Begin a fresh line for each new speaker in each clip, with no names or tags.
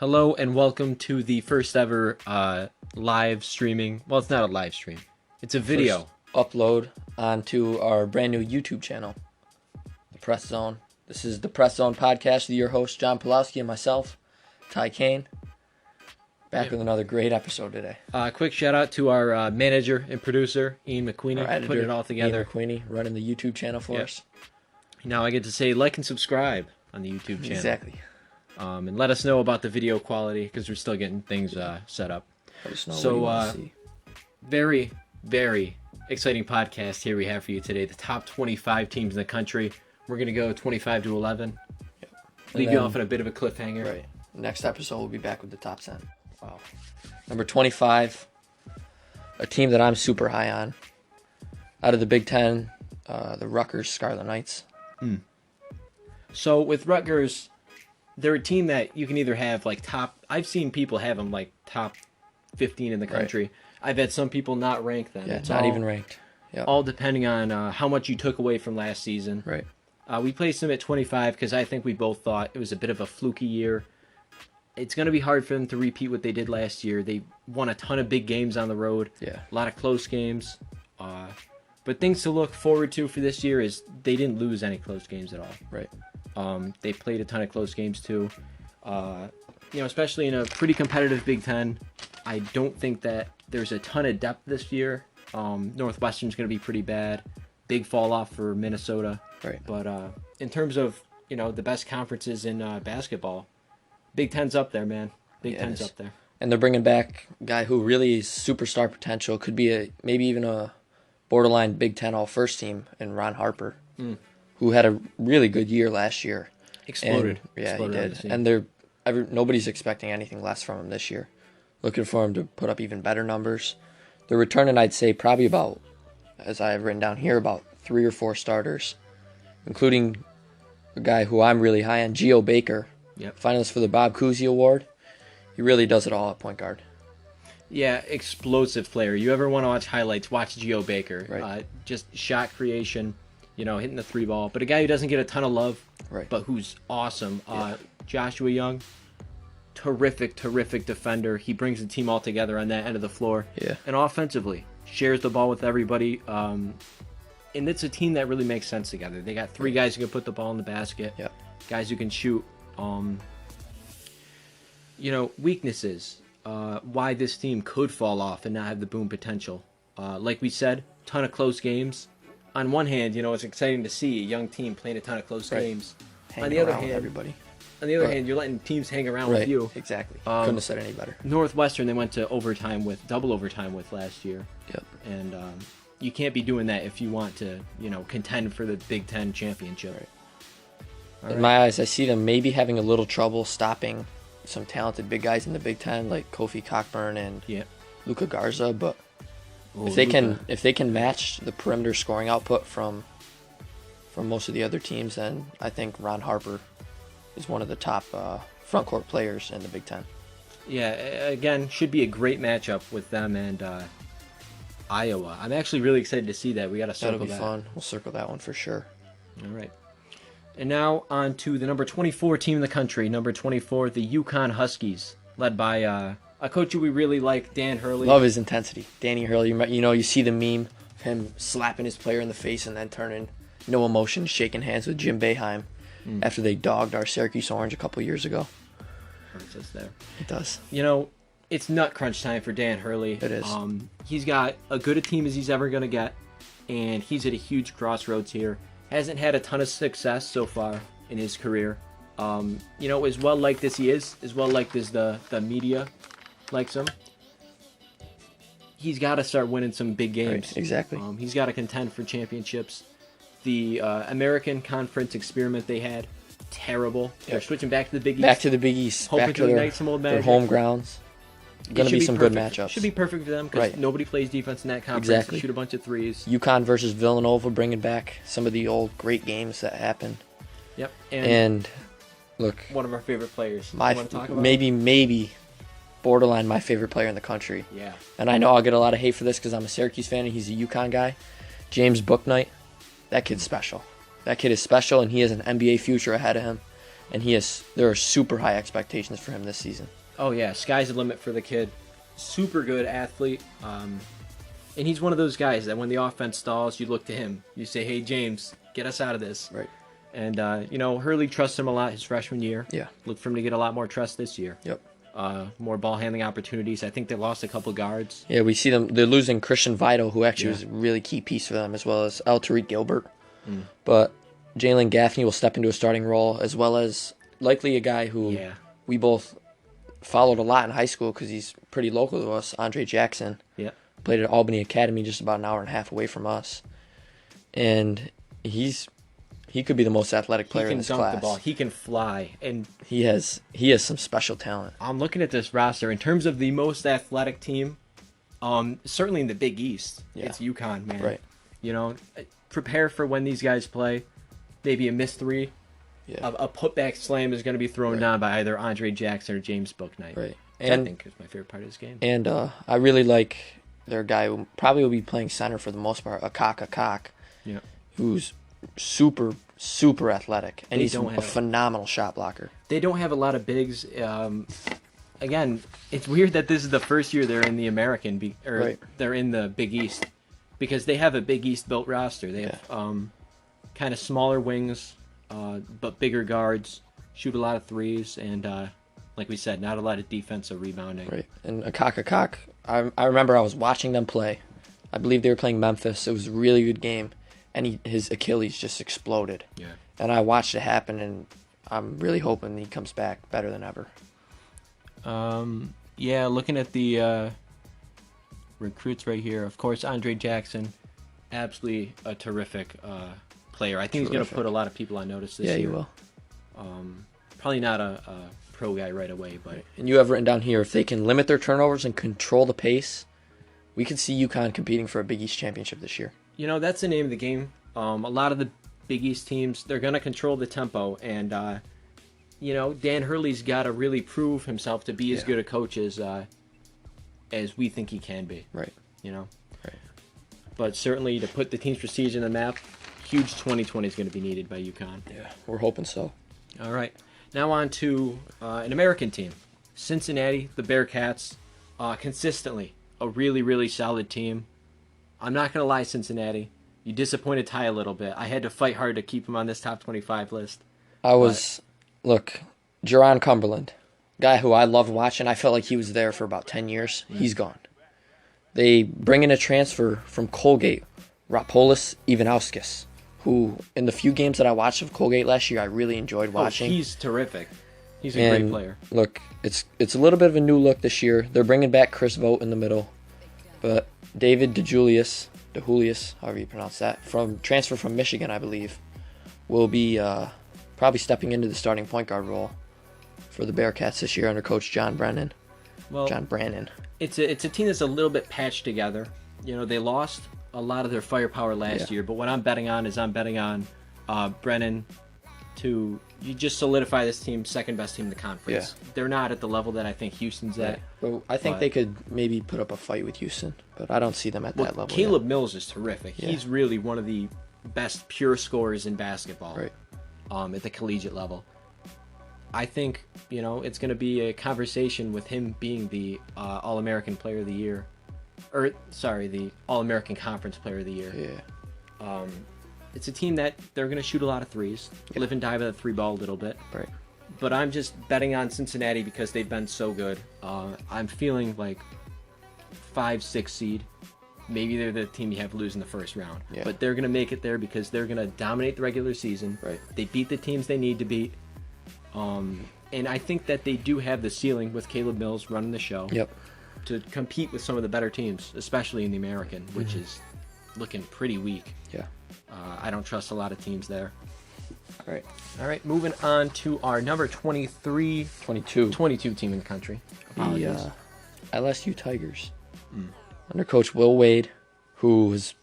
Hello and welcome to the first ever live streaming. Well, it's not a live stream. It's a video.
First upload onto our brand new YouTube channel, The Press Zone. This is The Press Zone Podcast with your host, John Pulowski, and myself, Ty Kane. Back with another great episode today.
Quick shout out to our manager and producer, Ian McQueenie,
Our editor,
putting it all together.
Ian McQueenie, running the YouTube channel for us.
Now I get to say like and subscribe on the YouTube channel.
Exactly.
And let us know about the video quality because we're still getting things set up.
Let us know
So,
what you want to see.
Very, very exciting podcast here we have for you today. The top 25 teams in the country. We're going to go 25 to 11.
Yep.
Leave you off on a bit of a cliffhanger.
Right. Next episode, we'll be back with the top 10. Wow. Number 25, a team that I'm super high on. Out of the Big Ten, the Rutgers Scarlet Knights.
So with Rutgers, they're a team that you can either have like top. I've seen people have them like top 15 in the country. Right. I've had some people not rank them.
Yeah, it's not even ranked. Yep.
All depending on how much you took away from last season.
Right.
We placed them at 25 because I think we both thought it was a bit of a fluky year. It's going to be hard for them to repeat what they did last year. They won a ton of big games on the road.
Yeah.
A lot of close games. But things to look forward to for this year is they didn't lose any close games at all.
Right.
They played a ton of close games too. Especially in a pretty competitive Big Ten. I don't think that there's a ton of depth this year. Northwestern's going to be pretty bad. Big fall off for Minnesota.
Right.
But in terms of the best conferences in basketball, Big Ten's up there, man. Big Ten's up there.
And they're bringing back a guy who really is superstar potential. Could be maybe even a borderline Big Ten All-First team in Ron Harper, who had a really good year last year.
Exploded.
He did. And nobody's expecting anything less from him this year. Looking for him to put up even better numbers. They're returning, I'd say, probably about, as I have written down here, about 3 or 4 starters, including a guy who I'm really high on, Geo Baker, finalist for the Bob Cousy Award. He really does it all at point guard.
Yeah, explosive player. You ever want to watch highlights, watch Geo Baker.
Right.
Just shot creation, hitting the 3-ball. But a guy who doesn't get a ton of love, but who's awesome. Joshua Young, terrific defender. He brings the team all together on that end of the floor.
Yeah.
And offensively, shares the ball with everybody. And it's a team that really makes sense together. They got 3 guys who can put the ball in the basket.
Yep.
Guys who can shoot. Weaknesses. Why this team could fall off and not have the boom potential. Like we said, ton of close games. On one hand, it's exciting to see a young team playing a ton of close games.
On the other hand,
you're letting teams hang around with you.
Exactly. Couldn't have said any better.
Northwestern, they went to double overtime with last year.
Yep.
And you can't be doing that if you want to, contend for the Big Ten championship.
Right. In my eyes, I see them maybe having a little trouble stopping some talented big guys in the Big Ten like Kofi Cockburn and Luka Garza, but if they can match the perimeter scoring output from most of the other teams, then I think Ron Harper is one of the top front court players in the Big Ten.
Yeah, again, should be a great matchup with them and Iowa. I'm actually really excited to see that. We got to circle that.
That'll be fun. We'll circle that one for sure.
All right. And now on to the number 24 team in the country. Number 24, the UConn Huskies, led by a coach who we really like, Dan Hurley.
Love his intensity. Danny Hurley, you see the meme of him slapping his player in the face and then turning no emotion, shaking hands with Jim Boeheim after they dogged our Syracuse Orange a couple years ago.
Hurts us there.
It does.
It's nut crunch time for Dan Hurley.
It is.
He's got as good a team as he's ever going to get, and he's at a huge crossroads here. Hasn't had a ton of success so far in his career. As well liked as he is, as well liked as the media likes him, he's got to start winning some big games.
Right, exactly.
He's got to contend for championships. The American Conference experiment they had, terrible. They're switching back to the Big East.
Back to the Big East.
Hoping
back
to ignite some old magic.
Their home grounds. Going to be some good matchups.
Should be perfect for them because nobody plays defense in that conference.
Exactly.
Shoot a bunch of threes.
UConn versus Villanova, bringing back some of the old great games that happened.
Yep.
And look,
one of our favorite players.
Maybe borderline my favorite player in the country.
Yeah.
And I know I'll get a lot of hate for this because I'm a Syracuse fan and he's a UConn guy. James Bouknight, that kid's special. That kid is special and he has an NBA future ahead of him. and there are super high expectations for him this season.
Oh yeah, sky's the limit for the kid. Super good athlete. And he's one of those guys that when the offense stalls, you look to him. You say, "Hey James, get us out of this."
Right.
And Hurley trusts him a lot his freshman year.
Yeah.
Look for him to get a lot more trust this year.
Yep.
More ball handling opportunities. I think they lost a couple guards.
Yeah, we see them. They're losing Christian Vital, who actually was a really key piece for them, as well as Tariq Gilbert. But Jalen Gaffney will step into a starting role, as well as likely a guy who we both followed a lot in high school because he's pretty local to us, Andre Jackson.
Yeah.
Played at Albany Academy, just about an hour and a half away from us. And he could be the most athletic player in this class.
He can dunk the ball. He can fly. And
he has some special talent.
I'm looking at this roster. In terms of the most athletic team, certainly in the Big East, it's UConn, man.
Right.
Prepare for when these guys play. Maybe a missed three.
Yeah.
A putback slam is going to be thrown down by either Andre Jackson or James Bouknight.
Right.
And I think is my favorite part of this game.
And I really like their guy who probably will be playing center for the most part, Akok, who's super, super athletic. And he's a phenomenal shot blocker.
They don't have a lot of bigs. Again, it's weird that this is the first year they're in the American, they're in the Big East, because they have a Big East built roster. They have kind of smaller wings, but bigger guards, shoot a lot of threes, and like we said, not a lot of defensive rebounding.
Right. And Akok, I remember I was watching them play. I believe they were playing Memphis. It was a really good game, and his Achilles just exploded.
Yeah.
And I watched it happen, and I'm really hoping he comes back better than ever.
Looking at the recruits right here, of course, Andre Jackson, absolutely a terrific player. I think he's going to put a lot of people on notice this year.
Yeah, he will.
Probably not a pro guy right away, but...
And you have written down here, if they can limit their turnovers and control the pace, we could see UConn competing for a Big East championship this year.
That's the name of the game. A lot of the Big East teams, they're going to control the tempo, and Dan Hurley's got to really prove himself to be as good a coach as we think he can be.
Right.
Right. But certainly to put the team's prestige in the map, huge 2020 is going to be needed by UConn.
Yeah, we're hoping so.
All right. Now on to an American team. Cincinnati, the Bearcats, consistently a really, really solid team. I'm not going to lie, Cincinnati. You disappointed Ty a little bit. I had to fight hard to keep him on this top 25 list.
Look, Jerron Cumberland, guy who I loved watching. I felt like he was there for about 10 years. He's gone. They bring in a transfer from Colgate, Rapolis Ivanauskas, who, in the few games that I watched of Colgate last year, I really enjoyed watching.
He's terrific. He's a great player.
Look, it's a little bit of a new look this year. They're bringing back Chris Vogt in the middle, but David DeJulius, however you pronounce that, transfer from Michigan, I believe, will be probably stepping into the starting point guard role for the Bearcats this year under Coach John Brannon.
It's a team that's a little bit patched together. They lost a lot of their firepower last year, but what I'm betting on Brennan to just solidify this team, second best team in the conference. Yeah. They're not at the level that I think Houston's at.
Well, I think they could maybe put up a fight with Houston, but I don't see them at that level.
Caleb Mills is terrific. Yeah. He's really one of the best pure scorers in basketball at the collegiate level. I think, it's going to be a conversation with him being the All-American Player of the Year. The All-American Conference Player of the Year.
Yeah.
It's a team that they're going to shoot a lot of threes, live and die by the three ball a little bit.
Right.
But I'm just betting on Cincinnati because they've been so good. I'm feeling like 5-6 seed. Maybe they're the team you have to lose in the first round. Yeah. But they're going to make it there because they're going to dominate the regular season.
Right.
They beat the teams they need to beat. And I think that they do have the ceiling with Caleb Mills running the show to compete with some of the better teams, especially in the American, which is looking pretty weak.
Yeah.
I don't trust a lot of teams there.
All right.
Moving on to our number 22 team in the country.
The LSU Tigers. Under Coach Will Wade, who has,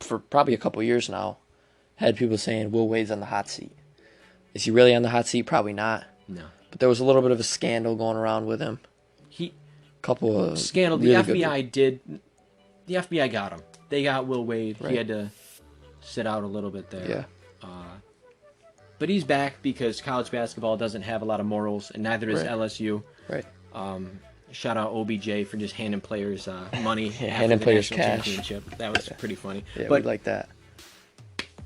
for probably a couple years now, had people saying Will Wade's on the hot seat. Is he really on the hot seat? Probably not.
No.
But there was a little bit of a scandal going around with him. Couple of
scandal. The FBI got him. They got Will Wade. Right. He had to sit out a little bit there.
Yeah.
But he's back because college basketball doesn't have a lot of morals, and neither does LSU.
Right.
Shout out OBJ for just handing players money after
handing
the
players
national
cash.
championship. That was pretty funny.
Yeah,
but
we like that.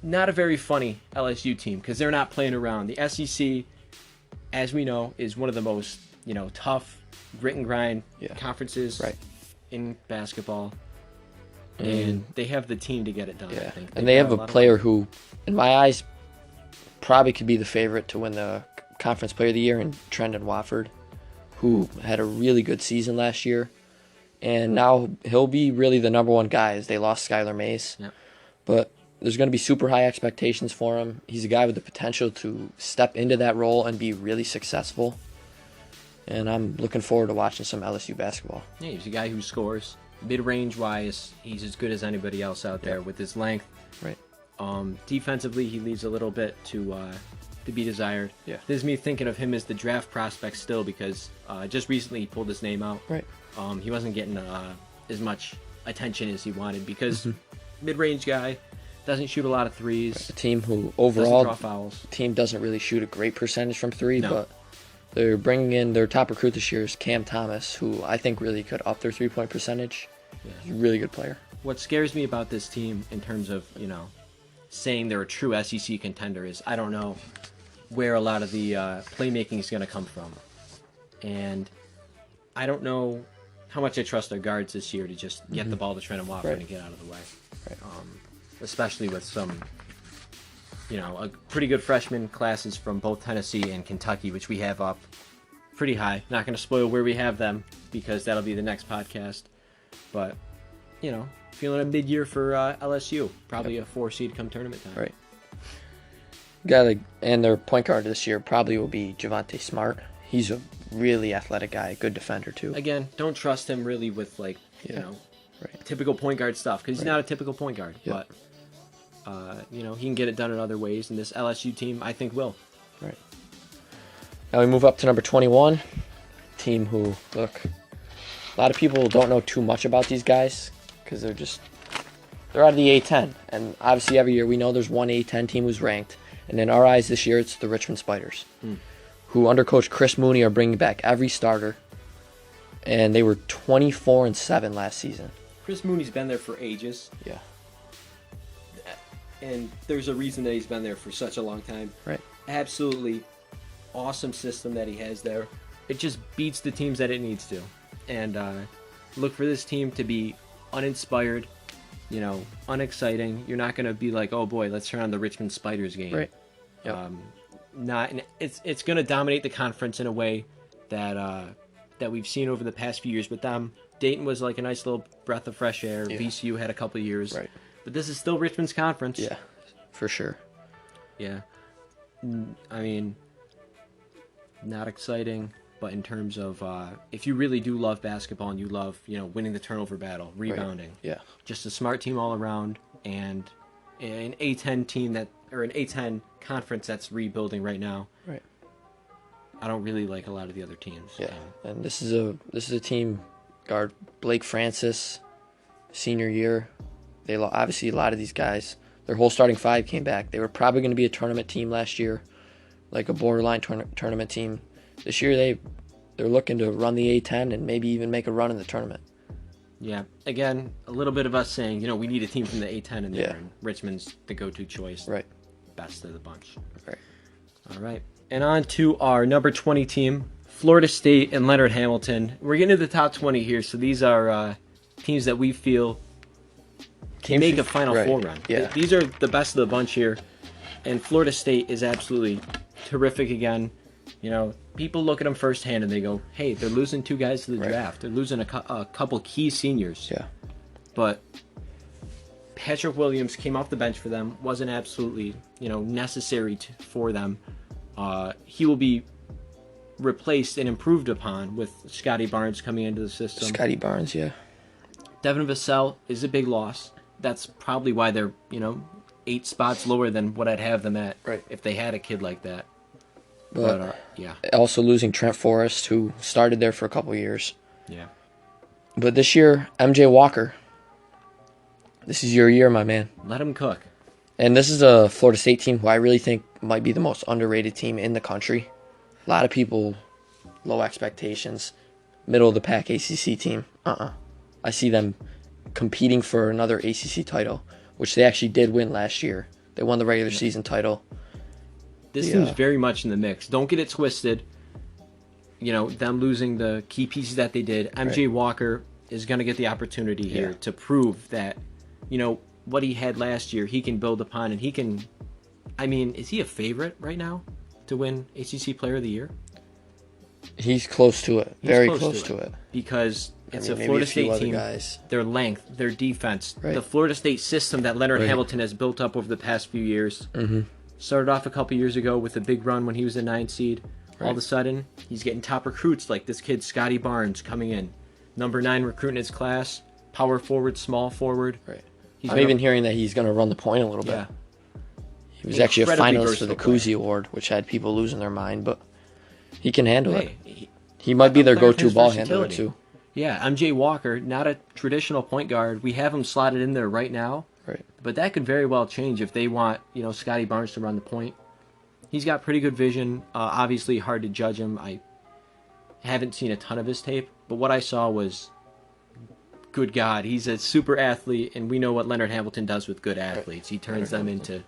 Not a very funny LSU team because they're not playing around. The SEC, as we know, is one of the most tough, grit and grind conferences in basketball. And they have the team to get it done, I think.
And they have a player who, in my eyes, probably could be the favorite to win the Conference Player of the Year, in Trendon Watford, who had a really good season last year. And now he'll be really the number one guy as they lost Skylar Mays.
Yeah.
But there's going to be super high expectations for him. He's a guy with the potential to step into that role and be really successful. And I'm looking forward to watching some LSU basketball.
Yeah, he's a guy who scores. Mid-range wise, he's as good as anybody else out there with his length.
Right.
Defensively, he leaves a little bit to be desired.
Yeah.
This is me thinking of him as the draft prospect still because just recently he pulled his name out.
Right.
He wasn't getting as much attention as he wanted because mid-range guy, doesn't shoot a lot of threes.
Right. A team who
doesn't
overall
draw fouls.
Team doesn't really shoot a great percentage from three,
No.
but they're bringing in their top recruit this year is Cam Thomas, who I think really could up their three-point percentage.
Yeah.
He's a really good player.
What scares me about this team in terms of, saying they're a true SEC contender is I don't know where a lot of the playmaking is going to come from. And I don't know how much I trust their guards this year to just get the ball to Trendon Watford and get out of the way.
Right.
Especially with some, a pretty good freshman classes from both Tennessee and Kentucky, which we have up pretty high. Not going to spoil where we have them because that'll be the next podcast. But, feeling a mid-year for LSU. Probably a 4 seed come tournament time.
Right. And their point guard this year probably will be Javonte Smart. He's a really athletic guy, good defender too.
Again, don't trust him really with typical point guard stuff because he's not a typical point guard.
Yeah.
But he can get it done in other ways, and this LSU team I think will.
Right. Now we move up to number 21, team who a lot of people don't know too much about these guys because they're out of the A10, and obviously every year we know there's one A10 team who's ranked, and in our eyes this year it's the Richmond Spiders, who under coach Chris Mooney are bringing back every starter, and they were 24-7 last season.
Chris Mooney's been there for ages.
Yeah.
And there's a reason that he's been there for such a long time.
Right.
Absolutely awesome system that he has there. It just beats the teams that it needs to. And look for this team to be uninspired, unexciting. You're not going to be like, oh boy, let's turn on the Richmond Spiders game.
Right. Yep.
It's going to dominate the conference in a way that we've seen over the past few years with them. Dayton was like a nice little breath of fresh air.
Yeah.
VCU had a couple of years.
Right.
But this is still Richmond's conference.
Yeah, for sure.
Yeah. I mean, not exciting, but in terms of if you really do love basketball and you love, winning the turnover battle, rebounding.
Right. Yeah.
Just a smart team all around and an A10 team an A10 conference that's rebuilding right now.
Right.
I don't really like a lot of the other teams.
Yeah. And this is a team guard Blake Francis, senior year. Obviously, a lot of these guys, their whole starting five came back. They were probably going to be a tournament team last year, like a borderline tournament team. This year, they're looking to run the A10 and maybe even make a run in the tournament.
Yeah. Again, a little bit of us saying, we need a team from the A10 in there,
Yeah.
and Richmond's the go-to choice.
Right.
Best of the bunch.
Right.
All right. And on to our number 20 team, Florida State and Leonard Hamilton. We're getting to the top 20 here, so these are teams that we feel can make a Final Four run.
Yeah.
These are the best of the bunch here, and Florida State is absolutely terrific again. People look at them firsthand and they go, hey, they're losing 2 guys to the draft. They're losing a couple key seniors.
Yeah.
But Patrick Williams came off the bench for them, wasn't absolutely, necessary for them. He will be replaced and improved upon with Scotty Barnes coming into the system.
Scotty Barnes, yeah.
Devin Vassell is a big loss. That's probably why they're, 8 spots lower than what I'd have them at if they had a kid like that. But yeah.
Also losing Trent Forrest, who started there for a couple years.
Yeah.
But this year, MJ Walker. This is your year, my man.
Let him cook.
And this is a Florida State team who I really think might be the most underrated team in the country. A lot of people, low expectations, middle of the pack ACC team. I see them competing for another ACC title, which they actually did win last year. They won the regular season title.
This team's very much in the mix. Don't get it twisted. Them losing the key pieces that they did. MJ Walker is going to get the opportunity here to prove that, what he had last year, he can build upon, and he can. I mean, is he a favorite right now to win ACC Player of the Year?
He's close to it. Very close to it.
Because it's a Florida State team.
Guys.
Their length, their defense, the Florida State system that Leonard Hamilton has built up over the past few years. Started off a couple years ago with a big run when he was a 9 seed. All of a sudden, he's getting top recruits like this kid, Scotty Barnes, coming in. Number 9 recruit in his class. Power forward, small forward.
I'm even hearing that he's going to run the point a little bit. He was actually a finalist for the Cousy Award, which had people losing their mind, but he can handle it. He might be their go-to ball handler, too.
Yeah, MJ Walker, not a traditional point guard. We have him slotted in there right now. But that could very well change if they want, Scotty Barnes to run the point. He's got pretty good vision. Obviously, hard to judge him. I haven't seen a ton of his tape, but what I saw was, good God, he's a super athlete, and we know what Leonard Hamilton does with good athletes. He turns them into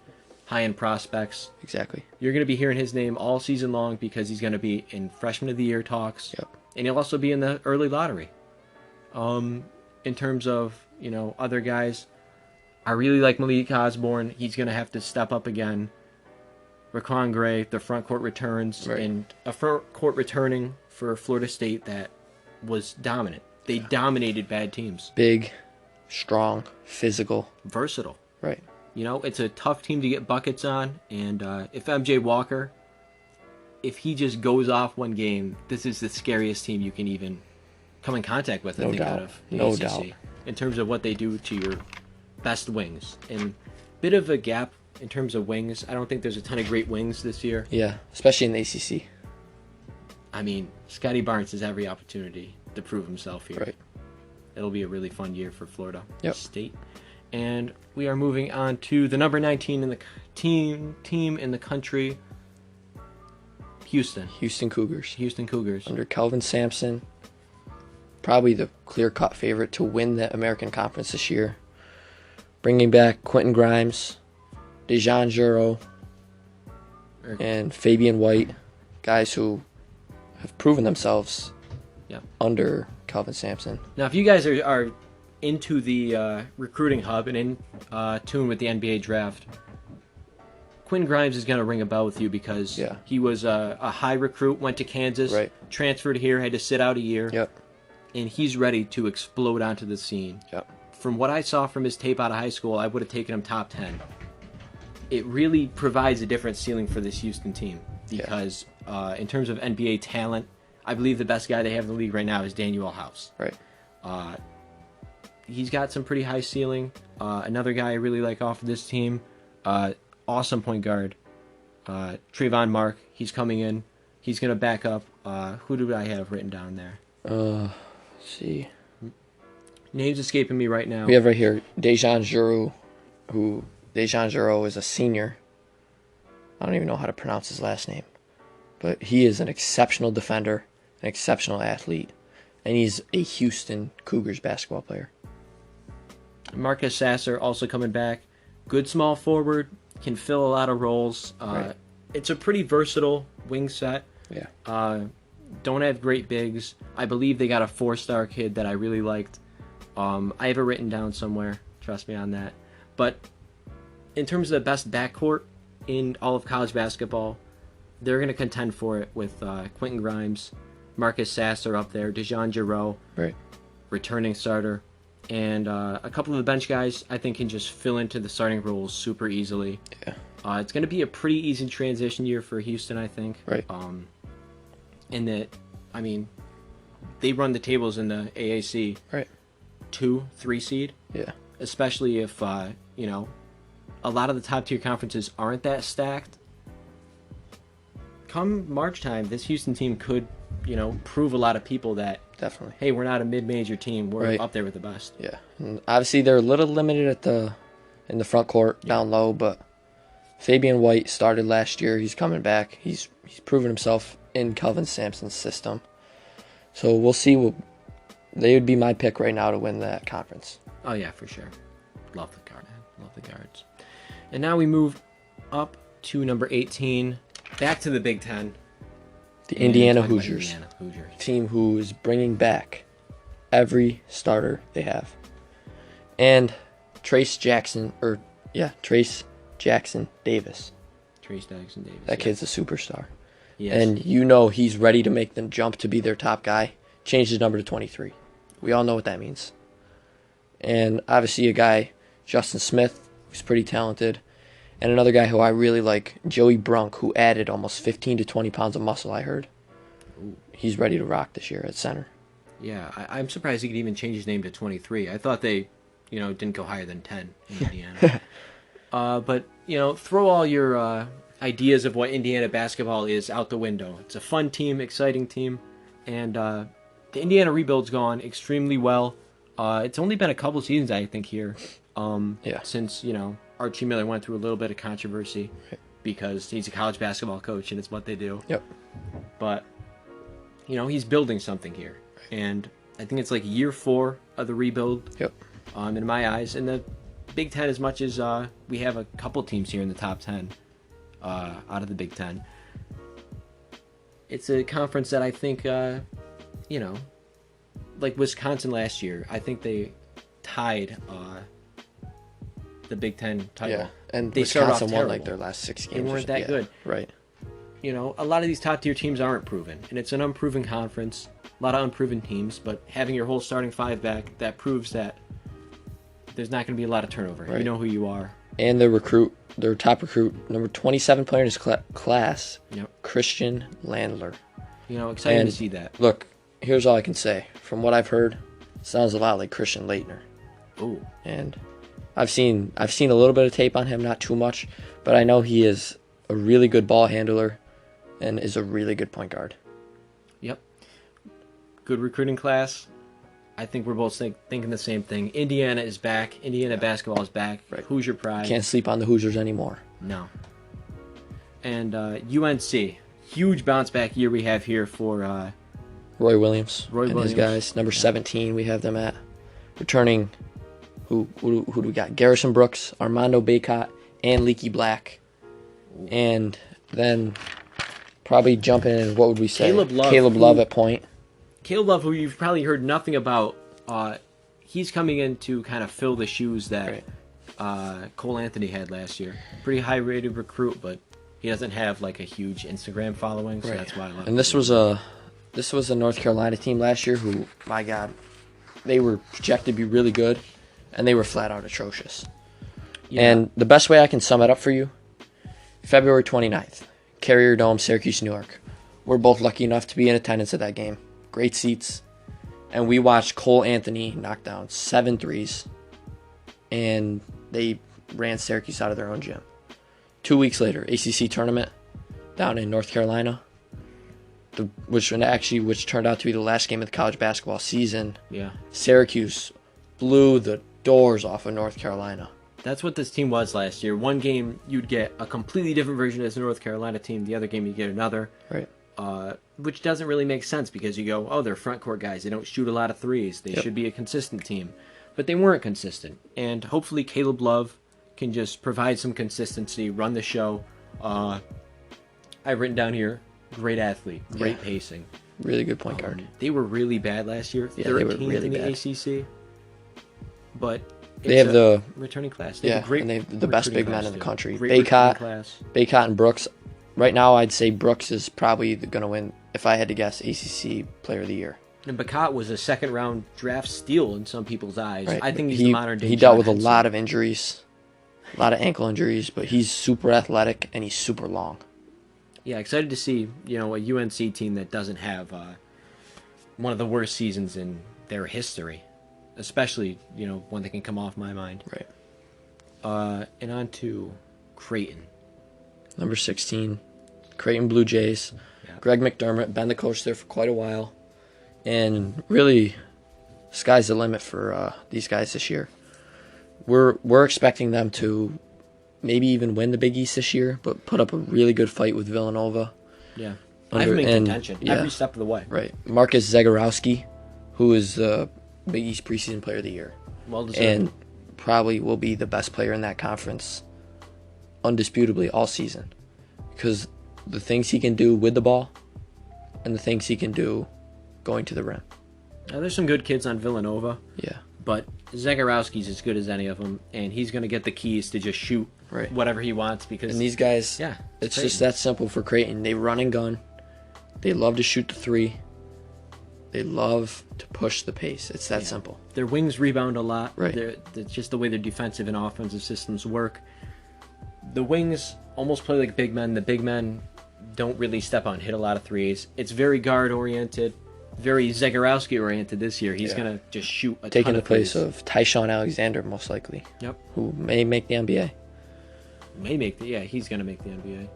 high-end prospects.
Exactly.
You're going to be hearing his name all season long because he's going to be in Freshman of the Year talks, and he'll also be in the early lottery. In terms of, other guys, I really like Malik Osborne. He's going to have to step up again. Raquan Gray, the front court returns, and a front court returning for Florida State that was dominant. They dominated bad teams.
Big, strong, physical.
Versatile.
Right.
It's a tough team to get buckets on, and if MJ Walker, if he just goes off one game, this is the scariest team you can even come in contact with, I think, out of the ACC. In terms of what they do to your best wings. And bit of a gap in terms of wings. I don't think there's a ton of great wings this year.
Yeah, especially in the ACC.
I mean, Scotty Barnes has every opportunity to prove himself here. It'll be a really fun year for Florida State. And we are moving on to the number 19 in the team in the country, Houston Cougars.
Under Kelvin Sampson, probably the clear-cut favorite to win the American Conference this year. Bringing back Quentin Grimes, Dejan Juro, and Fabian White, guys who have proven themselves under Kelvin Sampson.
Now, if you guys are into the recruiting hub and in tune with the NBA draft, Quinn Grimes is going to ring a bell with you because he was a high recruit, went to Kansas, transferred here, had to sit out a year, and he's ready to explode onto the scene. From what I saw from his tape out of high school, I would have taken him top 10. It really provides a different ceiling for this Houston team because in terms of NBA talent, I believe the best guy they have in the league right now is Daniel House. He's got some pretty high ceiling. Another guy I really like off of this team, awesome point guard, Trayvon Mark. He's coming in. He's going to back up. Who do I have written down there?
Let's see.
Name's escaping me right now.
We have right here Dejan Juro, Dejan Juro is a senior. I don't even know how to pronounce his last name. But he is an exceptional defender, an exceptional athlete, and he's a Houston Cougars basketball player.
Marcus Sasser also coming back. Good small forward, can fill a lot of roles. It's a pretty versatile wing set. Don't have great bigs. I believe they got a 4-star kid that I really liked. I have it written down somewhere. Trust me on that. But in terms of the best backcourt in all of college basketball, they're going to contend for it with Quentin Grimes, Marcus Sasser up there, Dejan Juro, returning starter, and a couple of the bench guys I think can just fill into the starting roles super easily. It's going to be a pretty easy transition year for Houston, I think. In that, I mean, they run the tables in the AAC. 2-3 seed. Especially if, a lot of the top tier conferences aren't that stacked. Come March time, this Houston team could, prove a lot of people that hey, we're not a mid-major team. We're up there with the best.
And obviously, they're a little limited in the front court, down low, but Fabian White started last year. He's coming back. He's proven himself in Kelvin Sampson's system. So we'll see. They would be my pick right now to win that conference.
Oh, yeah, for sure. Love the guard, man. Love the guards. And now we move up to number 18, back to the Big Ten.
The Indiana Hoosiers. Team who is bringing back every starter they have. And Trace Jackson Davis.
Trace Jackson Davis.
That kid's a superstar.
Yes.
And he's ready to make them jump to be their top guy. Change his number to 23. We all know what that means. And obviously a guy, Justin Smith, who's pretty talented. And another guy who I really like, Joey Brunk, who added almost 15 to 20 pounds of muscle, I heard.
Ooh. He's
ready to rock this year at center.
Yeah, I'm surprised he could even change his name to 23. I thought they, didn't go higher than 10 in Indiana. But, throw all your ideas of what Indiana basketball is out the window. It's a fun team, exciting team. And the Indiana rebuild's gone extremely well. It's only been a couple seasons, I think, here. Since, Archie Miller went through a little bit of controversy because he's a college basketball coach and it's what they do.
Yep.
But, he's building something here. And I think it's like year 4 of the rebuild.
Yep.
In my eyes. And the Big Ten, as much as we have a couple teams here in the top 10 out of the Big Ten, it's a conference that I think, like Wisconsin last year, I think they tied the Big Ten title.
Yeah, and
they
Wisconsin won like their last 6 games.
They weren't that good.
Right.
A lot of these top tier teams aren't proven, and it's an unproven conference. A lot of unproven teams, but having your whole starting 5 back, that proves that there's not going to be a lot of turnover. Right. You know who you are.
And their top recruit, number 27 player in his class, Christian Landler.
Exciting to see that.
Look, here's all I can say. From what I've heard, sounds a lot like Christian Laettner.
Ooh.
And I've seen a little bit of tape on him, not too much, but I know he is a really good ball handler and is a really good point guard.
Yep. Good recruiting class. I think we're both thinking the same thing. Indiana is back. Indiana basketball is back.
Right.
Hoosier pride.
Can't sleep on the Hoosiers anymore.
No. And UNC, huge bounce back year we have here for
Roy Williams and his guys. Number 17 we have them at. Returning, who do we got? Garrison Brooks, Armando Bacot, and Leaky Black. Ooh. And then probably jumping in, what would we say? Caleb Love at point.
Caleb Love, who you've probably heard nothing about, he's coming in to kind of fill the shoes that Cole Anthony had last year. Pretty high-rated recruit, but he doesn't have like a huge Instagram following, so that's why I love.
And this was a North Carolina team last year who, my God, they were projected to be really good, and they were flat out atrocious. Yeah. And the best way I can sum it up for you, February 29th, Carrier Dome, Syracuse, New York. We're both lucky enough to be in attendance at that game. Great seats. And we watched Cole Anthony knock down 7 threes, and they ran Syracuse out of their own gym. 2 weeks later, ACC tournament down in North Carolina, which turned out to be the last game of the college basketball season.
Yeah.
Syracuse blew the doors off of North Carolina.
That's what this team was last year. One game, you'd get a completely different version as the North Carolina team. The other game, you'd get another.
Right.
Which doesn't really make sense because you go, oh, they're front court guys. They don't shoot a lot of threes. They should be a consistent team. But they weren't consistent. And hopefully Caleb Love can just provide some consistency, run the show. I've written down here, great athlete, great pacing.
Really good point guard.
They were really bad last year.
Yeah, they were really
in the
bad.
ACC. But
they have the
returning class.
They have and they have the best big men in the country.
Bacot
and Brooks. Right now, I'd say Brooks is probably going to win, if I had to guess, ACC Player of the Year.
And Bacot was a second-round draft steal in some people's eyes.
Right.
I think he's the modern-day
He dealt with a lot of injuries, a lot of ankle injuries, but he's super athletic and he's super long.
Yeah, excited to see a UNC team that doesn't have one of the worst seasons in their history, especially one that can come off my mind.
Right.
And on to Creighton.
Number 16, Creighton Blue Jays. Yeah. Greg McDermott, been the coach there for quite a while. And really, sky's the limit for these guys this year. We're expecting them to maybe even win the Big East this year, but put up a really good fight with Villanova.
Yeah. I have them in contention every step of the way.
Right. Marcus Zagorowski, who is the Big East preseason player of the year.
Well deserved.
And probably will be the best player in that conference undisputably all season. Because the things he can do with the ball and the things he can do going to the rim.
Now, there's some good kids on Villanova.
Yeah.
But Zagorowski's as good as any of them, and he's going to get the keys to just shoot whatever he wants because...
And these guys, it's just that simple for Creighton. They run and gun. They love to shoot the three. They love to push the pace. It's that simple.
Their wings rebound a lot.
Right.
It's just the way their defensive and offensive systems work. The wings almost play like big men. The big men don't really step on, hit a lot of threes. It's very guard-oriented, very Zagorowski-oriented this year. He's going to just shoot a
Taking
ton of
the place
threes.
of Tyshawn Alexander, most likely.
Yep.
Who may make the NBA.
He's going to make the NBA.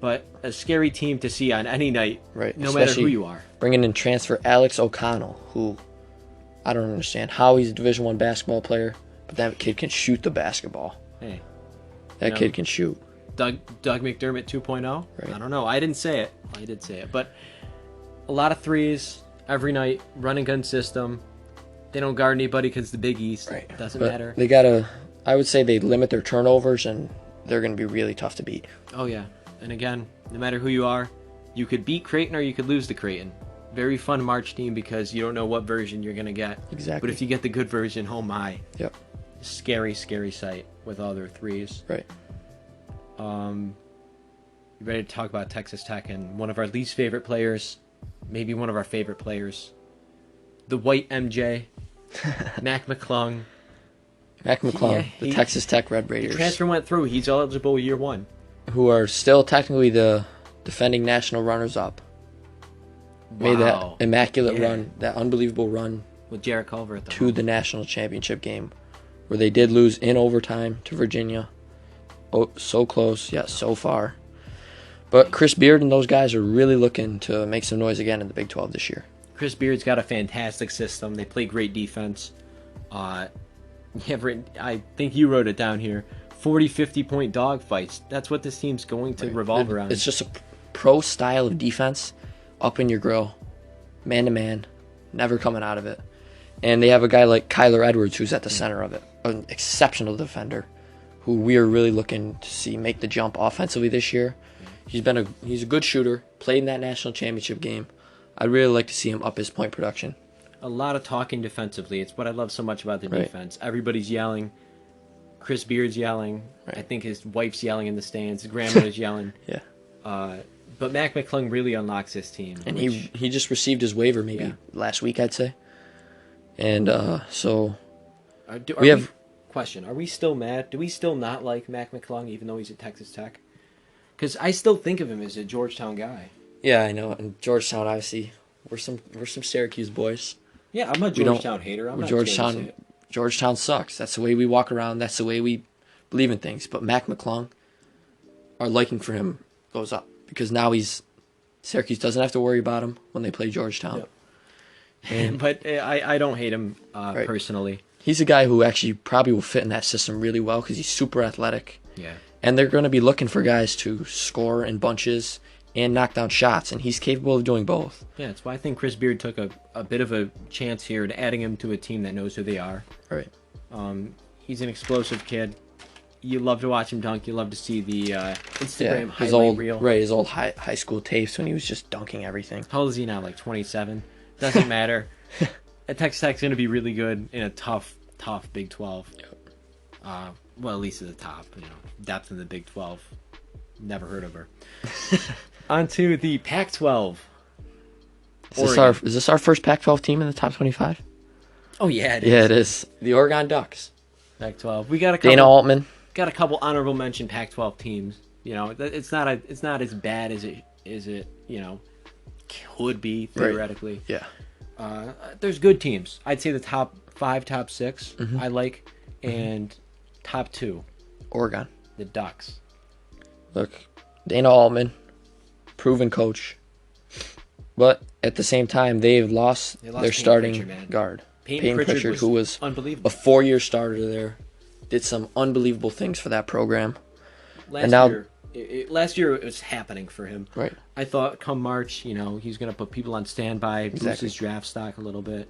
But a scary team to see on any night,
right?
No matter who you are.
Bringing in transfer Alex O'Connell, who I don't understand how he's a Division I basketball player, but that kid can shoot the basketball.
Hey,
that kid can shoot.
Doug McDermott 2.0.
Right.
I don't know. I didn't say it. I did say it, but a lot of threes every night. Run and gun system. They don't guard anybody because the Big East doesn't matter.
They gotta. I would say they limit their turnovers, and they're going to be really tough to beat.
Oh yeah. And again, no matter who you are, you could beat Creighton or you could lose to Creighton. Very fun March team because you don't know what version you're going to get.
Exactly.
But if you get the good version, oh my.
Yep.
Scary, scary sight with all their threes.
Right.
You ready to talk about Texas Tech and one of our least favorite players, maybe one of our favorite players, the white MJ, Mac McClung.
Mac McClung, the Texas Tech Red Raiders.
The transfer went through. He's eligible year one.
Who are still technically the defending national runners-up. Made that immaculate run, that unbelievable run
with Jarrett Culver at
to the national championship game, where they did lose in overtime to Virginia. Oh, so close, yet so far. But Chris Beard and those guys are really looking to make some noise again in the Big 12 this year.
Chris Beard's got a fantastic system. They play great defense. I think you wrote it down here. 40, 50-point dog fights. That's what this team's going to revolve around.
It's just a pro style of defense, up in your grill, man-to-man, never coming out of it. And they have a guy like Kyler Edwards who's at the center of it, an exceptional defender who we are really looking to see make the jump offensively this year. He's a good shooter, played in that national championship game. I'd really like to see him up his point production.
A lot of talking defensively. It's what I love so much about the defense. Everybody's yelling. Chris Beard's yelling. I think his wife's yelling in the stands. His grandmother's yelling.
Yeah.
But Mac McClung really unlocks his team.
And he just received his waiver maybe last week, I'd say. And so
question. Are we still mad? Do we still not like Mac McClung even though he's at Texas Tech? Because I still think of him as a Georgetown guy.
Yeah, I know. And Georgetown, obviously, we're some Syracuse boys.
Yeah, I'm a Georgetown hater. I'm not
Georgetown. Georgetown sucks. That's the way we walk around. That's the way we believe in things. But Mac McClung, our liking for him goes up because now Syracuse doesn't have to worry about him when they play Georgetown.
Yep. But I don't hate him personally.
He's a guy who actually probably will fit in that system really well because he's super athletic.
Yeah.
And they're going to be looking for guys to score in bunches and knock down shots, and he's capable of doing both.
Yeah, that's why I think Chris Beard took a bit of a chance here to adding him to a team that knows who they are.
Right.
He's an explosive kid. You love to watch him dunk. You love to see the Instagram highlight reel.
Right, his old high school tapes when he was just dunking everything.
How old is he now? Like 27? Doesn't matter. Texas Tech's going to be really good in a tough Big 12. Yep. Well, at least at the top. Depth in the Big 12. Never heard of her. On to the Pac-12.
Is this our first Pac-12 team in the top 25?
Oh, yeah, it is.
Yeah, it is. The Oregon Ducks.
Pac-12. We got a couple,
Dana Altman.
Got a couple honorable mention Pac-12 teams. It's not as bad as it could be theoretically.
Right. Yeah.
There's good teams. I'd say the top 5, top 6 I like, and top 2.
Oregon.
The Ducks.
Look, Dana Altman, proven coach, but at the same time they've lost their starting guard, Peyton Pritchard, who was
unbelievable.
a 4-year starter there, did some unbelievable things for that program.
Last year it was happening for him.
Right.
I thought come March, he's going to put people on standby, boost his draft stock a little bit.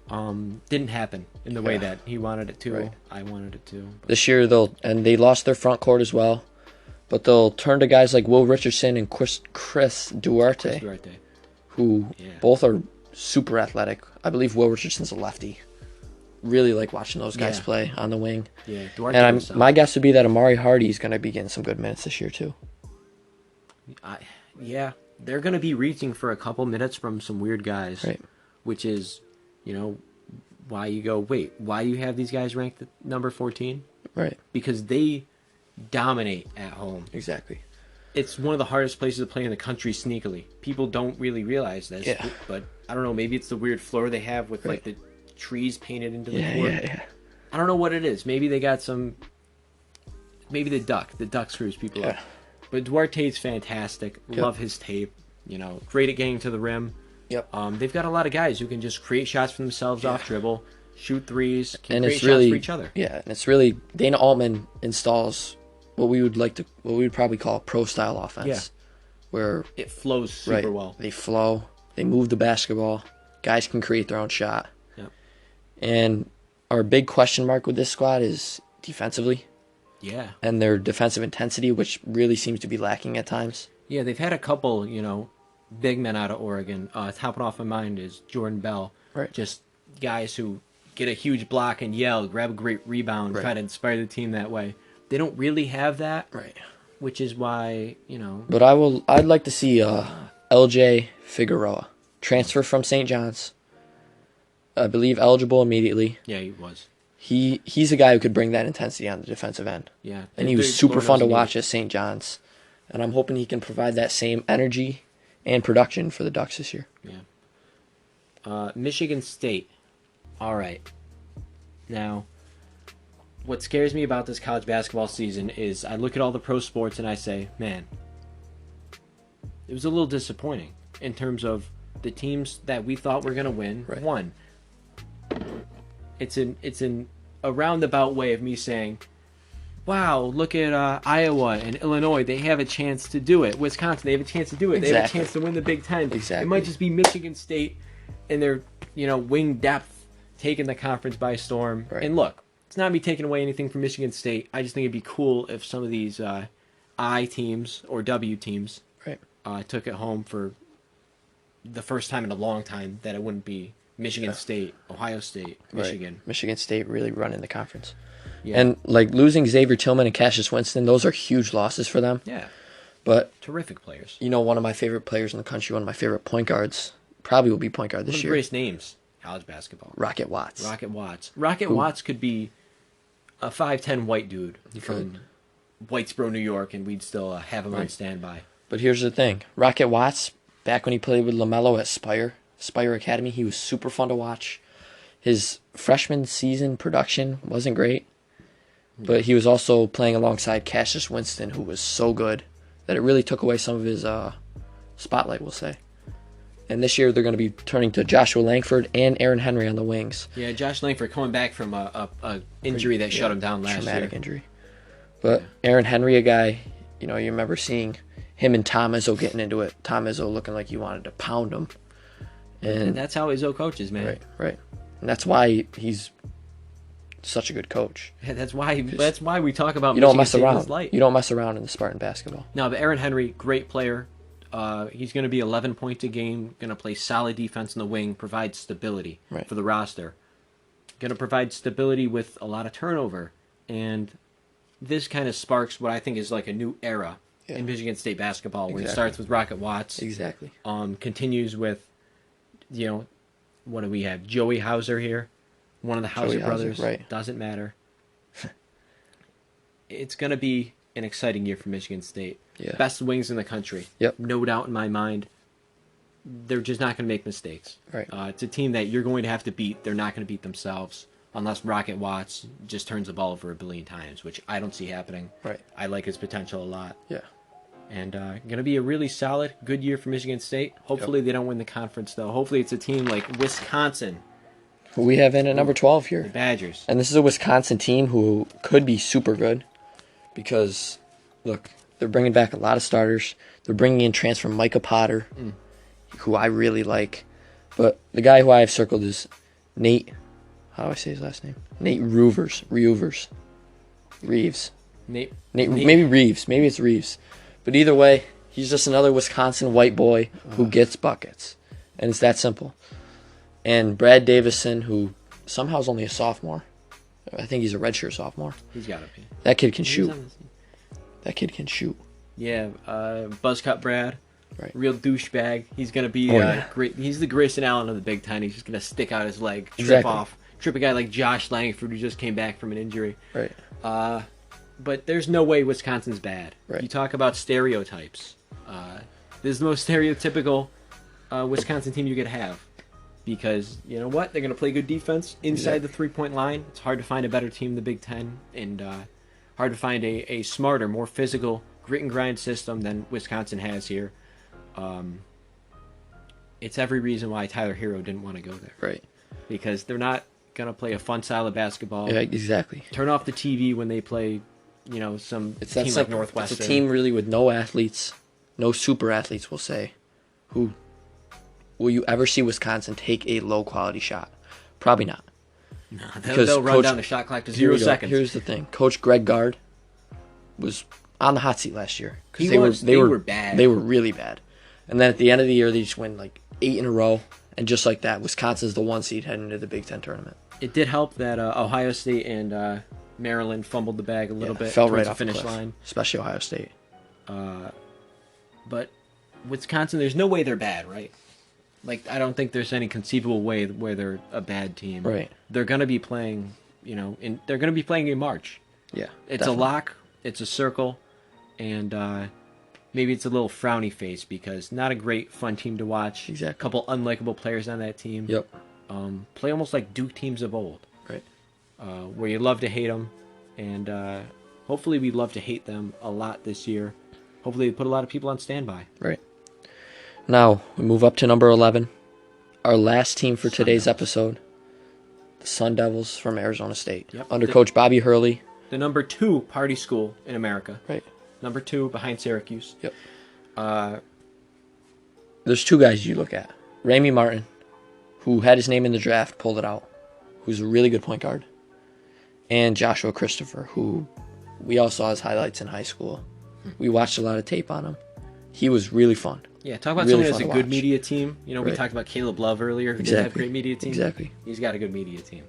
Didn't happen in the way that he wanted it to. Right. I wanted it to. But.
This year they lost their front court as well, but they'll turn to guys like Will Richardson and Chris Duarte, who both are super athletic. I believe Will Richardson's a lefty. Really like watching those guys play on the wing.
Yeah, Duarte.
And my guess would be that Amari Hardy's going to be getting some good minutes this year too.
They're going to be reaching for a couple minutes from some weird guys,
right.
Which is, why you go, wait, why do you have these guys ranked at number 14?
Right.
Because they dominate at home.
Exactly.
It's one of the hardest places to play in the country sneakily. People don't really realize this, but I don't know, maybe it's the weird floor they have with like the trees painted into the court.
Yeah.
I don't know what it is. Maybe they got maybe the duck screws people up. But Duarte's fantastic. Love his tape. Great at getting to the rim.
Yep.
They've got a lot of guys who can just create shots for themselves off dribble, shoot threes,
and
create shots for each other.
Yeah, and it's really Dana Altman installs what we would probably call a pro style offense.
Yeah.
Where
it flows super well.
They flow, they move the basketball, guys can create their own shot.
Yep.
And our big question mark with this squad is defensively.
Yeah.
And their defensive intensity, which really seems to be lacking at times.
Yeah, they've had a couple, big men out of Oregon. Topping off my mind is Jordan Bell.
Right.
Just guys who get a huge block and yell, grab a great rebound, try to inspire the team that way. They don't really have that.
Right.
Which is why,
But I'd like to see LJ Figueroa transfer from St. John's. I believe eligible immediately.
Yeah, he was.
He's a guy who could bring that intensity on the defensive end.
Yeah.
And he was super fun to watch at St. John's. And I'm hoping he can provide that same energy and production for the Ducks this year.
Yeah. Michigan State. All right. Now, what scares me about this college basketball season is I look at all the pro sports and I say, man, it was a little disappointing in terms of the teams that we thought were going to win won. It's a roundabout way of me saying, wow, look at Iowa and Illinois. They have a chance to do it. Wisconsin, they have a chance to do it.
Exactly.
They have a chance to win the Big Ten.
Exactly.
It might just be Michigan State and their wing depth taking the conference by storm.
Right.
And look, it's not me taking away anything from Michigan State. I just think it'd be cool if some of these I teams or W teams took it home for the first time in a long time that it wouldn't be Michigan State, Ohio State, Michigan.
Right. Michigan State really running the conference.
Yeah.
And like losing Xavier Tillman and Cassius Winston, those are huge losses for them.
Yeah.
But
terrific players.
One of my favorite players in the country, one of my favorite point guards, probably will be point guard this year.
One of the greatest names, college basketball.
Rocket Watts.
Rocket Watts could be a 5'10" white dude from Whitesboro, New York, and we'd still have him on standby.
But here's the thing. Rocket Watts, back when he played with LaMelo at Spire Academy, he was super fun to watch. His freshman season production wasn't great, but he was also playing alongside Cassius Winston, who was so good that it really took away some of his spotlight, we'll say. And this year they're going to be turning to Joshua Langford and Aaron Henry on the wings.
Yeah, Josh Langford coming back from a injury that shut him down last year.
Traumatic injury. But Aaron Henry, a guy, you remember seeing him and Tom Izzo getting into it. Tom Izzo looking like he wanted to pound him.
And that's how Izzo coaches, man.
Right. And that's why he's such a good coach.
Yeah, that's why we talk about
you don't mess
State
around.
in this light.
You don't mess around in the Spartan basketball.
No, but Aaron Henry, great player. He's going to be 11 points a game, going to play solid defense in the wing, provide stability for the roster. Going to provide stability with a lot of turnover. And this kind of sparks what I think is like a new era in Michigan State basketball, where it starts with Rocket Watts.
Exactly.
Continues with, what do we have? Joey Hauser here. One of the Hauser brothers.
Right.
Doesn't matter. It's going to be an exciting year for Michigan State.
Yeah.
Best wings in the country.
Yep.
No doubt in my mind. They're just not going to make mistakes.
Right.
It's a team that you're going to have to beat. They're not going to beat themselves unless Rocket Watts just turns the ball over a billion times, which I don't see happening.
Right.
I like his potential a lot.
Yeah.
And going to be a really solid, good year for Michigan State. Hopefully they don't win the conference, though. Hopefully it's a team like Wisconsin.
Who we have in at number 12 here.
The Badgers.
And this is a Wisconsin team who could be super good because look, they're bringing back a lot of starters. They're bringing in transfer Micah Potter, who I really like. But the guy who I have circled is Nate. How do I say his last name? Nate Reuvers. Reeves. Nate. Maybe Reeves. Maybe it's Reeves. But either way, he's just another Wisconsin white boy who gets buckets. And it's that simple. And Brad Davison, who somehow is only a sophomore. I think he's a redshirt sophomore.
He's got to be.
That kid can shoot. That kid can shoot.
Yeah, Buzzcut Brad.
Right.
Real douchebag. He's going to be great. He's the Grayson Allen of the Big Ten. He's just going to stick out his leg, trip a guy like Josh Langford who just came back from an injury.
Right.
But there's no way Wisconsin's bad.
Right.
You talk about stereotypes. This is the most stereotypical Wisconsin team you could have. Because, you know what? They're going to play good defense inside the three-point line. It's hard to find a better team in the Big Ten. And hard to find a smarter, more physical, grit and grind system than Wisconsin has here. It's every reason why Tyler Hero didn't want to go there.
Right.
Because they're not going to play a fun style of basketball.
Yeah, exactly.
Turn off the TV when they play, some team like Northwestern.
It's a team really with no athletes, no super athletes, we'll say. Who will you ever see Wisconsin take a low-quality shot? Probably not.
No, they'll run down the shot clock to 0 seconds.
Here's the thing. Coach Greg Gard was on the hot seat last year.
They were bad.
They were really bad. And then at the end of the year, they just win like 8 in a row. And just like that, Wisconsin's the 1 seed heading into the Big Ten tournament.
It did help that Ohio State and Maryland fumbled the bag a little bit.
Fell right off
the finish
the cliff,
line.
Especially Ohio State.
But Wisconsin, there's no way they're bad, right? Like, I don't think there's any conceivable way where they're a bad team.
Right.
They're going to be playing, they're going to be playing in March.
Yeah.
It's
definitely.
a lock. It's a circle. And maybe it's a little frowny face because not a great, fun team to watch.
Exactly.
A couple unlikable players on that team.
Yep.
Play almost like Duke teams of old.
Right.
Where you love to hate them. And hopefully we love to hate them a lot this year. Hopefully they put a lot of people on standby.
Right. Now, we move up to number 11. Our last team for today's episode. The Sun Devils from Arizona State.
Yep.
Under Coach Bobby Hurley.
The number 2 party school in America.
Right.
Number 2 behind Syracuse.
Yep. There's 2 guys you look at. Ramey Martin, who had his name in the draft, pulled it out, who's a really good point guard. And Joshua Christopher, who we all saw his highlights in high school. We watched a lot of tape on him. He was really fun.
Yeah, talk about
really
someone who has a good media team. We
Right.
talked about Caleb Love earlier, who didn't have a great media team.
Exactly.
He's got a good media team.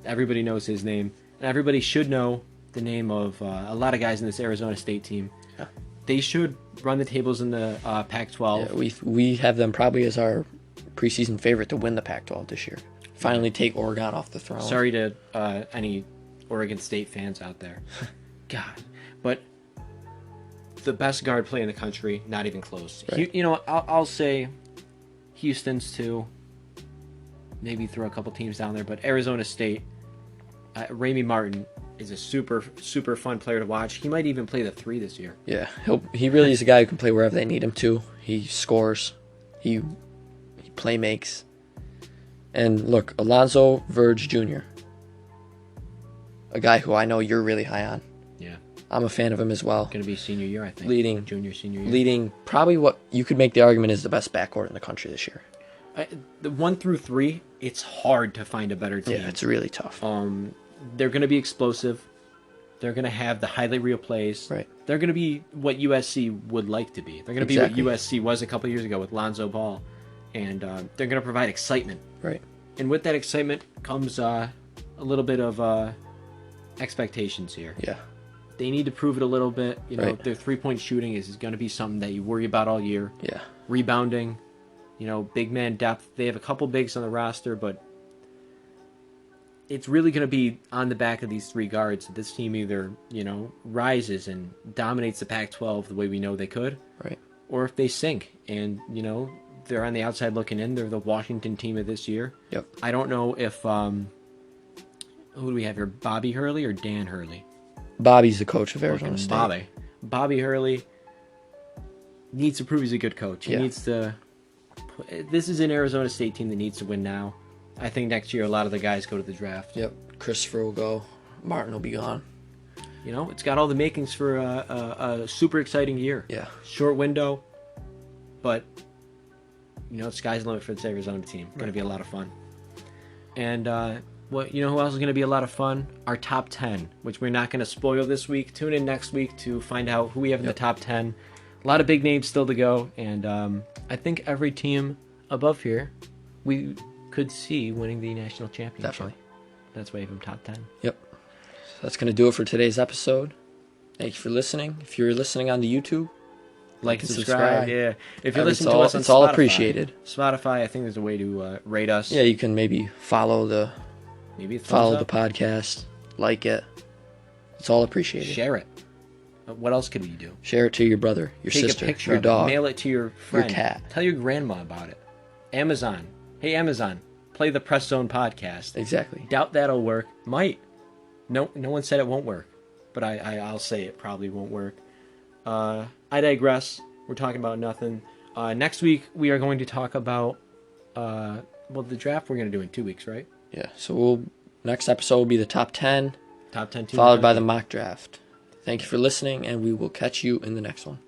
Everybody knows his name. And everybody should know the name of a lot of guys in this Arizona State team.
Yeah.
They should run the tables in the Pac-12.
Yeah, we have them probably as our preseason favorite to win the Pac-12 this year. Finally take Oregon off the throne.
Sorry to any Oregon State fans out there. God. But the best guard play in the country, not even close.
Right.
I'll say Houston's 2. Maybe throw a couple teams down there. But Arizona State, Ramey Martin is a super, super fun player to watch. He might even play the 3 this year.
Yeah, he really is a guy who can play wherever they need him to. He scores. He play makes. And look, Alonzo Verge Jr., a guy who I know you're really high on.
Yeah.
I'm a fan of him as well.
Going to be senior year, I think.
Senior year.
Leading
probably what you could make the argument is the best backcourt in the country this year.
The 1 through 3, it's hard to find a better team.
Yeah, it's really tough.
They're going to be explosive. They're going to have the highlight reel plays.
Right.
They're going to be what USC would like to be. They're going to be what USC was a couple years ago with Lonzo Ball. And they're going to provide excitement.
Right.
And with that excitement comes a little bit of expectations here.
Yeah.
They need to prove it a little bit.
Right.
Their three-point shooting is going to be something that you worry about all year.
Yeah.
Rebounding, big man depth. They have a couple bigs on the roster, but it's really going to be on the back of these 3 guards that this team either, rises and dominates the Pac-12 the way we know they could.
Right.
Or if they sink and, they're on the outside looking in. They're the Washington team of this year.
Yep.
I don't know if, who do we have here? Bobby Hurley or Dan Hurley?
Bobby's the coach of Arizona State.
Bobby Hurley needs to prove he's a good coach. He needs to. This is an Arizona State team that needs to win now. I think next year a lot of the guys go to the draft.
Yep. Christopher will go. Martin will be gone.
it's got all the makings for a super exciting year.
Yeah.
Short window, but sky's the limit for this Arizona team. Going to be a lot of fun. And who else is going to be a lot of fun? Our top 10, which we're not going to spoil this week. Tune in next week to find out who we have in the top 10. A lot of big names still to go, and I think every team above here we could see winning the national championship.
Definitely. That's
why you have them top 10.
Yep. So that's going to do it for today's episode. Thank you for listening. If you're listening on the YouTube,
like and subscribe. Yeah. If you're listening to us on
it's
Spotify,
all appreciated.
Spotify, I think there's a way to rate us.
Yeah, you can maybe follow the podcast, like it. It's all appreciated.
Share it. What else could we do?
Share it to your brother, your sister,
picture
your dog.
Mail it to your friend.
Your cat.
Tell your grandma about it. Amazon. Hey, Amazon, play the Press Zone podcast.
Exactly.
Doubt that'll work. Might. No one said it won't work, but I'll say it probably won't work. I digress. We're talking about nothing. Next week, we are going to talk about, the draft we're going to do in 2 weeks, right?
Yeah, so next episode will be the top 10.
Top 10.
Followed by the mock draft. Thank you for listening, and we will catch you in the next one.